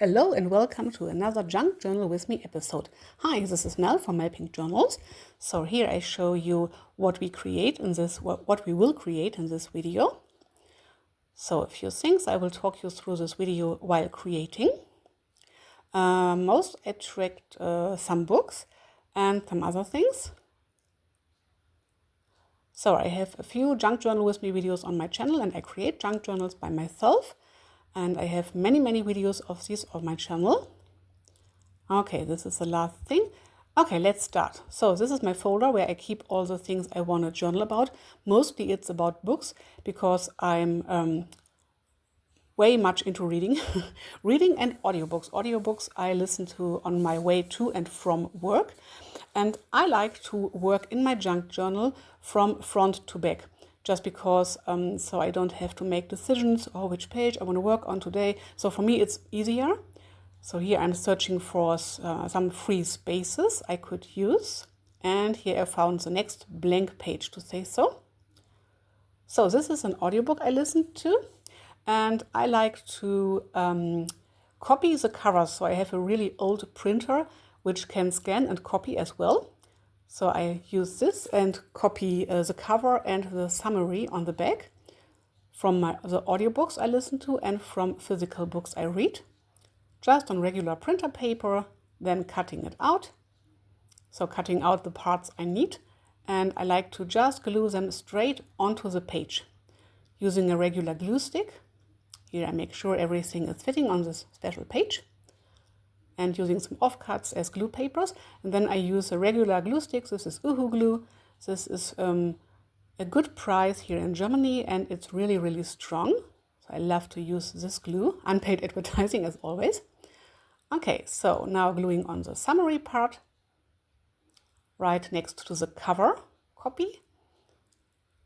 Hello and welcome to another Junk Journal with Me episode. Hi, this is Mel from MelPinkJournals. So here I show you what we will create in this video. So a few things I will talk you through this video while creating. Most attract some books and some other things. So I have a few Junk Journal with Me videos on my channel and I create junk journals by myself. And I have many videos of these on my channel. Okay, this is the last thing. Okay, let's start. So this is my folder where I keep all the things I want to journal about. Mostly it's about books because I'm way much into reading. Reading and audiobooks. Audiobooks I listen to on my way to and from work. And I like to work in my junk journal from front to back. Just because, so I don't have to make decisions, which page I want to work on today. So for me, it's easier. So here I'm searching for some free spaces I could use. And here I found the next blank page to say so. So this is an audiobook I listened to. And I like to copy the covers. So I have a really old printer which can scan and copy as well. So I use this and copy the cover and the summary on the back from the audiobooks I listen to and from physical books I read. Just on regular printer paper, then cutting it out. So cutting out the parts I need. And I like to just glue them straight onto the page using a regular glue stick. Here I make sure everything is fitting on this special page. And using some offcuts as glue papers. And then I use a regular glue stick. This is Uhu glue. This is a good price here in Germany and it's really strong. So I love to use this glue. Unpaid advertising as always. Okay, so now gluing on the summary part. Right next to the cover copy.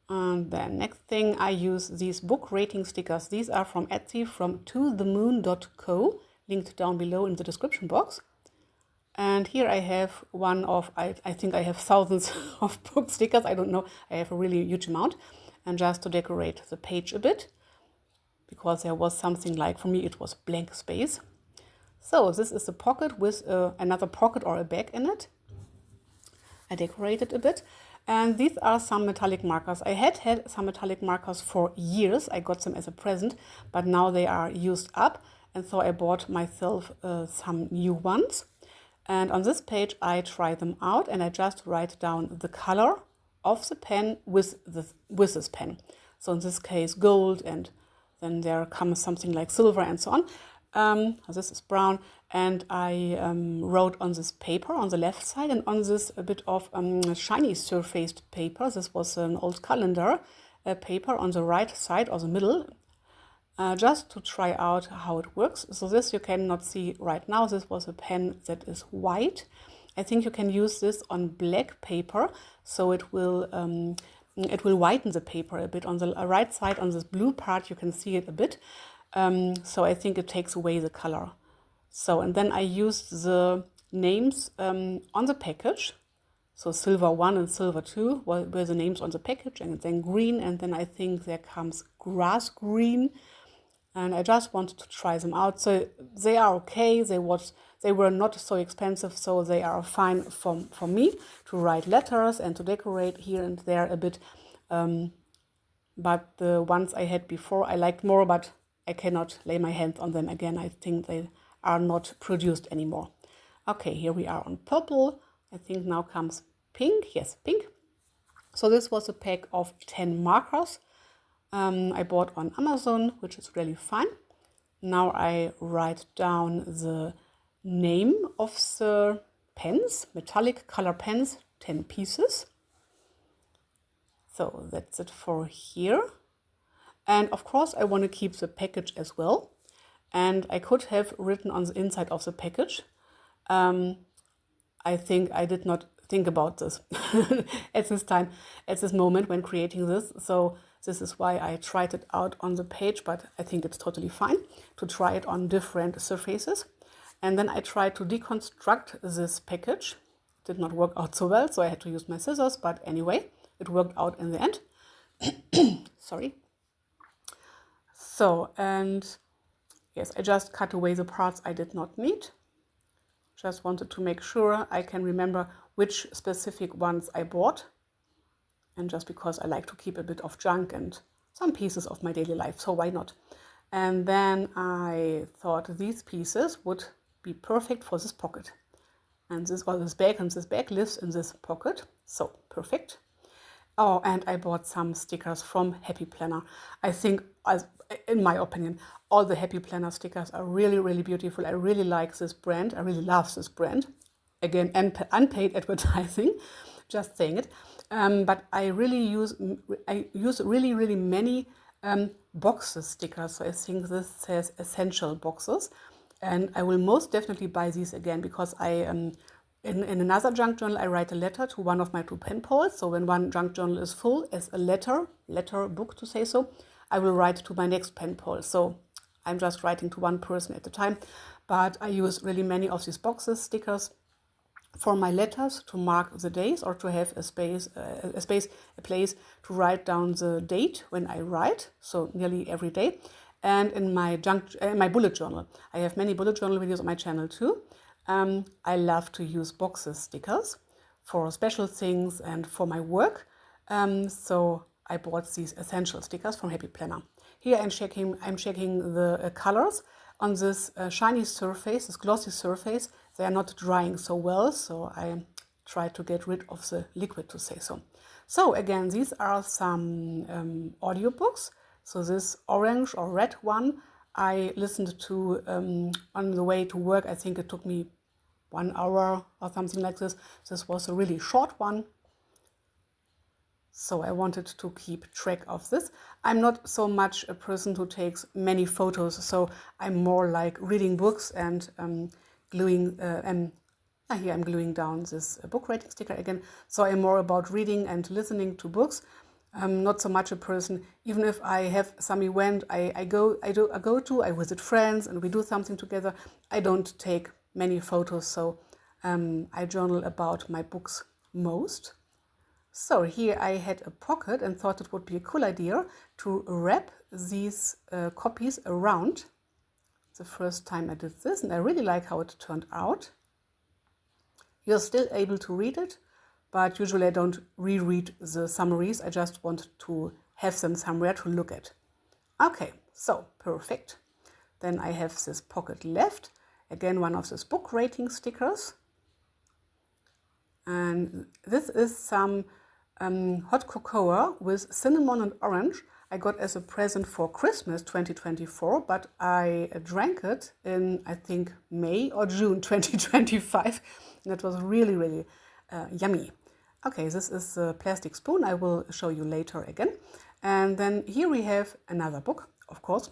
And then next thing I use these book rating stickers. These are from Etsy from tothemoon.co. Linked down below in the description box. And here I have one of, I think I have thousands of book stickers. I don't know, I have a really huge amount. And just to decorate the page a bit, because there was something like, for me it was blank space. So this is a pocket with another pocket or a bag in it. I decorated a bit. And these are some metallic markers. I had some metallic markers for years. I got them as a present, but now they are used up. And so I bought myself some new ones. And on this page, I try them out and I just write down the color of the pen with this pen. So in this case, gold, and then there comes something like silver and so on. This is brown. And I wrote on this paper on the left side and on this a bit of shiny surfaced paper. This was an old calendar paper on the right side or the middle. Just to try out how it works. So this you cannot see right now. This was a pen that is white. I think you can use this on black paper, so it will whiten the paper a bit. On the right side, on this blue part, you can see it a bit. So I think it takes away the color. So, and then I used the names on the package. So silver 1 and silver 2 were the names on the package, and then green, and then I think there comes grass green. And I just wanted to try them out. So they are okay. They were not so expensive, so they are fine for me to write letters and to decorate here and there a bit. But the ones I had before I liked more, but I cannot lay my hands on them again. I think they are not produced anymore. Okay, here we are on purple. I think now comes pink. Yes, pink. So this was a pack of 10 markers. I bought on Amazon, which is really fine. Now I write down the name of the pens, metallic color pens, 10 pieces. So that's it for here. And of course I want to keep the package as well. And I could have written on the inside of the package. I think I did not think about this at this moment when creating this. So this is why I tried it out on the page, but I think it's totally fine to try it on different surfaces. And then I tried to deconstruct this package. Did not work out so well, so I had to use my scissors, but anyway, it worked out in the end. Sorry. So, and yes, I just cut away the parts I did not need. Just wanted to make sure I can remember which specific ones I bought. And just because I like to keep a bit of junk and some pieces of my daily life, so why not? And then I thought these pieces would be perfect for this pocket. And this bag lives in this pocket, so perfect. Oh, and I bought some stickers from Happy Planner. I think, in my opinion, all the Happy Planner stickers are really, really beautiful. I really like this brand. I really love this brand. Again, unpaid advertising, just saying it. But I use really, really many boxes stickers. So I think this says essential boxes. And I will most definitely buy these again because in another junk journal, I write a letter to one of my 2 pen pals. So when one junk journal is full as a letter book to say so, I will write to my next pen pal. So I'm just writing to one person at a time. But I use really many of these boxes stickers for my letters to mark the days or to have a place to write down the date when I write. So nearly every day. And in my bullet journal, I have many bullet journal videos on my channel too. I love to use boxes stickers for special things and for my work. So I bought these essential stickers from Happy Planner. Here I'm checking the colors on this shiny surface, this glossy surface. They are not drying so well, so I try to get rid of the liquid to say so. So again, these are some audiobooks. So this orange or red one I listened to on the way to work. I think it took me 1 hour or something like this. This was a really short one. So I wanted to keep track of this. I'm not so much a person who takes many photos. So I'm more like reading books and gluing, here I'm gluing down this book rating sticker again. So I'm more about reading and listening to books. I'm not so much a person, even if I have some event I go to, I visit friends and we do something together, I don't take many photos, so I journal about my books most. So here I had a pocket and thought it would be a cool idea to wrap these copies around. The first time I did this, and I really like how it turned out. You're still able to read it, but usually I don't reread the summaries. I just want to have them somewhere to look at. Okay, so perfect. Then I have this pocket left. Again, one of these book rating stickers. And this is some hot cocoa with cinnamon and orange I got as a present for Christmas 2024, but I drank it in, I think, May or June 2025. And it was really, really yummy. Okay, this is a plastic spoon. I will show you later again. And then here we have another book, of course.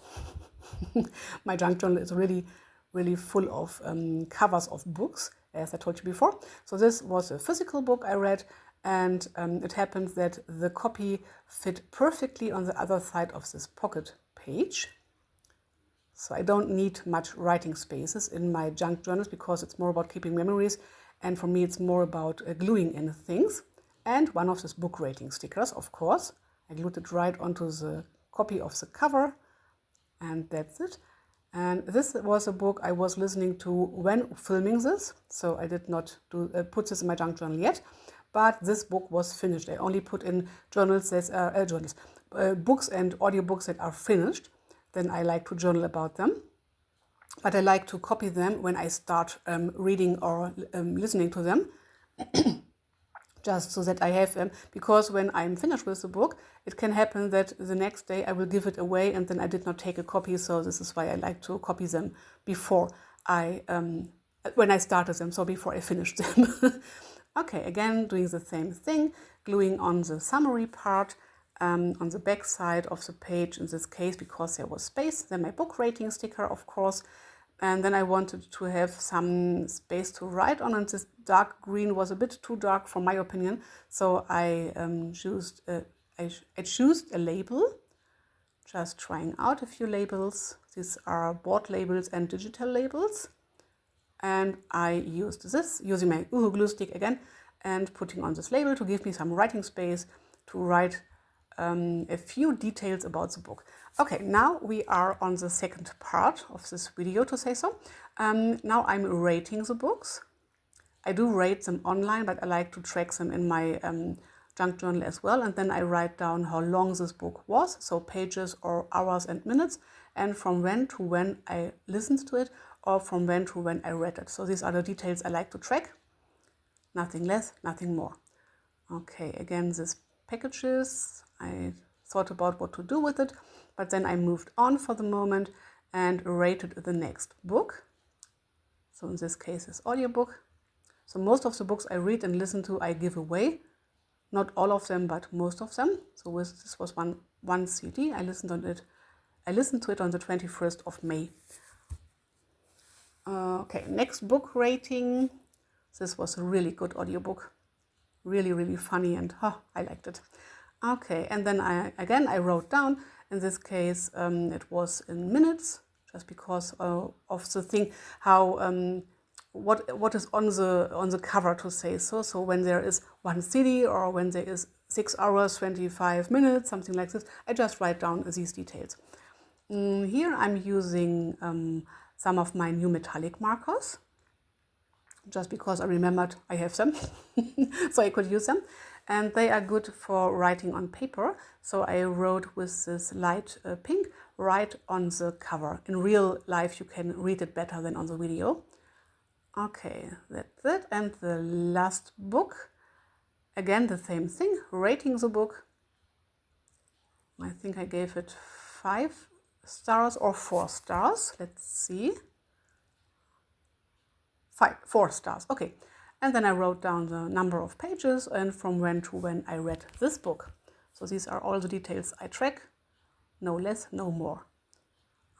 My junk journal is really, really full of covers of books, as I told you before. So this was a physical book I read, and it happens that the copy fit perfectly on the other side of this pocket page. So I don't need much writing spaces in my junk journals because it's more about keeping memories, and for me it's more about gluing in things. And one of these book rating stickers, of course. I glued it right onto the copy of the cover, and that's it. And this was a book I was listening to when filming this, so I did not put this in my junk journal yet. But this book was finished. I only put in journals that are books and audiobooks that are finished. Then I like to journal about them. But I like to copy them when I start reading or listening to them. Just so that I have them, because when I'm finished with the book, it can happen that the next day I will give it away and then I did not take a copy. So this is why I like to copy them before when I started them, so before I finished them. Okay, again, doing the same thing, gluing on the summary part on the back side of the page in this case, because there was space. Then my book rating sticker, of course. And then I wanted to have some space to write on, and this dark green was a bit too dark for my opinion. So I chose a label, just trying out a few labels. These are board labels and digital labels. And I used this, using my glue stick again, and putting on this label to give me some writing space to write a few details about the book. Okay, now we are on the second part of this video, to say so. Now I'm rating the books. I do rate them online, but I like to track them in my junk journal as well. And then I write down how long this book was, so pages or hours and minutes, and from when to when I listened to it, or from when to when I read it. So these are the details I like to track. Nothing less, nothing more. Okay, again, these packages, I thought about what to do with it, but then I moved on for the moment and rated the next book. So in this case, this audiobook. So most of the books I read and listen to, I give away. Not all of them, but most of them. So this was one CD. I listened to it on the 21st of May. Okay, next book rating. This was a really good audiobook. Really, really funny, and I liked it. Okay, and then I wrote down, in this case, it was in minutes, just because of the thing, how what is on the cover, to say so. So when there is one CD, or when there is 6 hours, 25 minutes, something like this, I just write down these details. Here I'm using some of my new metallic markers, just because I remembered I have them, so I could use them. And they are good for writing on paper. So I wrote with this light pink right on the cover. In real life, you can read it better than on the video. Okay, that's it. And the last book, again, the same thing, rating the book. I think I gave it 5 stars or 4 stars. Let's see. 4 stars, okay. And then I wrote down the number of pages and from when to when I read this book. So these are all the details I track, no less, no more.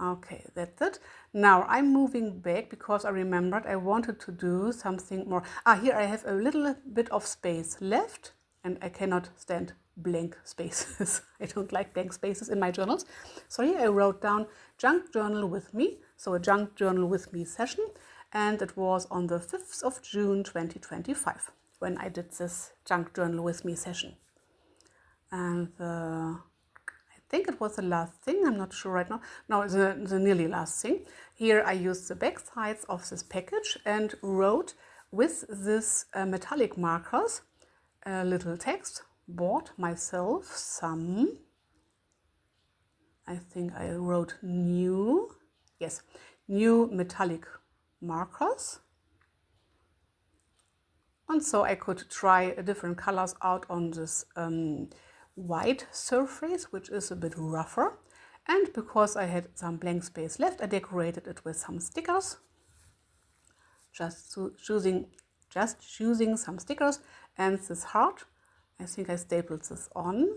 Okay, that's it. Now I'm moving back because I remembered I wanted to do something more. Here I have a little bit of space left, and I cannot stand blank spaces. I don't like blank spaces in my journals. So here I wrote down Junk Journal with Me, so a Junk Journal with Me session. And it was on the 5th of June 2025 when I did this Junk Journal with Me session. And I think it was the last thing, I'm not sure right now. No, the nearly last thing. Here I used the back sides of this package and wrote with this metallic markers a little text. Bought myself some, I think I wrote new metallic markers, and so I could try different colors out on this white surface, which is a bit rougher. And because I had some blank space left, I decorated it with some stickers. Just choosing some stickers, and this heart, I think I stapled this on,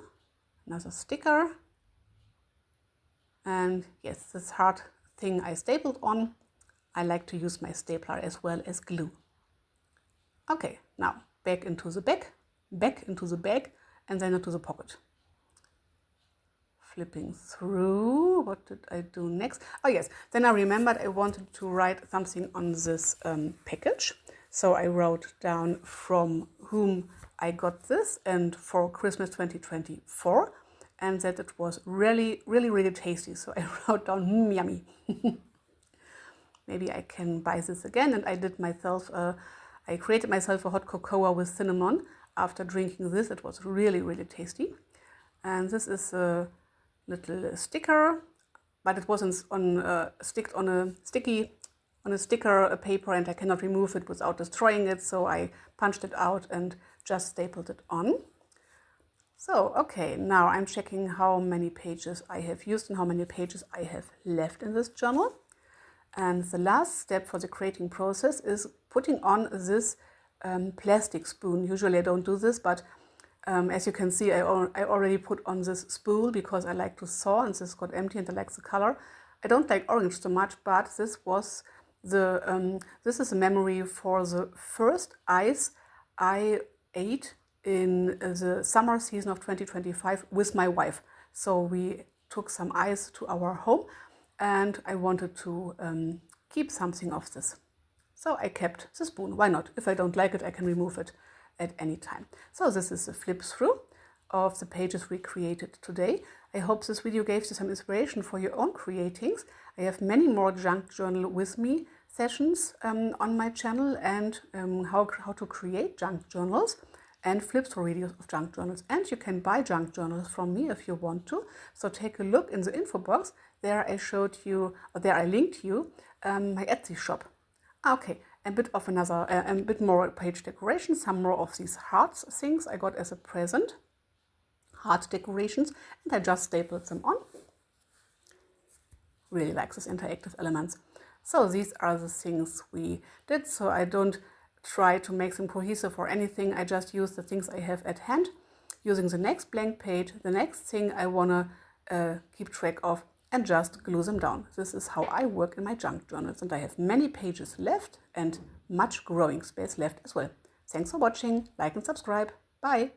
another sticker, and yes, this heart thing I stapled on. I like to use my stapler as well as glue. Okay, now back into the bag, and then into the pocket. Flipping through, what did I do next? Oh yes, then I remembered I wanted to write something on this package. So I wrote down from whom I got this and for Christmas 2024, and that it was really, really, really tasty. So I wrote down yummy. Maybe I can buy this again. And I did myself, I created myself a hot cocoa with cinnamon after drinking this. It was really, really tasty. And this is a little sticker, but it wasn't sticked on a sticker paper, and I cannot remove it without destroying it. So I punched it out and just stapled it on. So, okay, now I'm checking how many pages I have used and how many pages I have left in this journal. And the last step for the creating process is putting on this plastic spoon. Usually I don't do this, but as you can see, I already put on this spool because I like to sew, and this got empty and I like the color. I don't like orange so much, but this was this is a memory for the first ice I ate in the summer season of 2025 with my wife. So we took some ice to our home, and I wanted to keep something of this. So I kept the spoon. Why not? If I don't like it, I can remove it at any time. So this is a flip through. of the pages we created today. I hope this video gave you some inspiration for your own creatings. I have many more Junk Journal with me sessions on my channel, and how to create junk journals and flip through videos of junk journals. And you can buy junk journals from me if you want to. So take a look in the info box. There I linked you my Etsy shop. Okay, a bit more page decoration, some more of these hearts things I got as a present. Heart decorations, and I just stapled them on. Really like these interactive elements. So these are the things we did. So I don't try to make them cohesive or anything. I just use the things I have at hand. Using the next blank page, the next thing I want to keep track of, and just glue them down. This is how I work in my junk journals, and I have many pages left and much growing space left as well. Thanks for watching. Like and subscribe. Bye.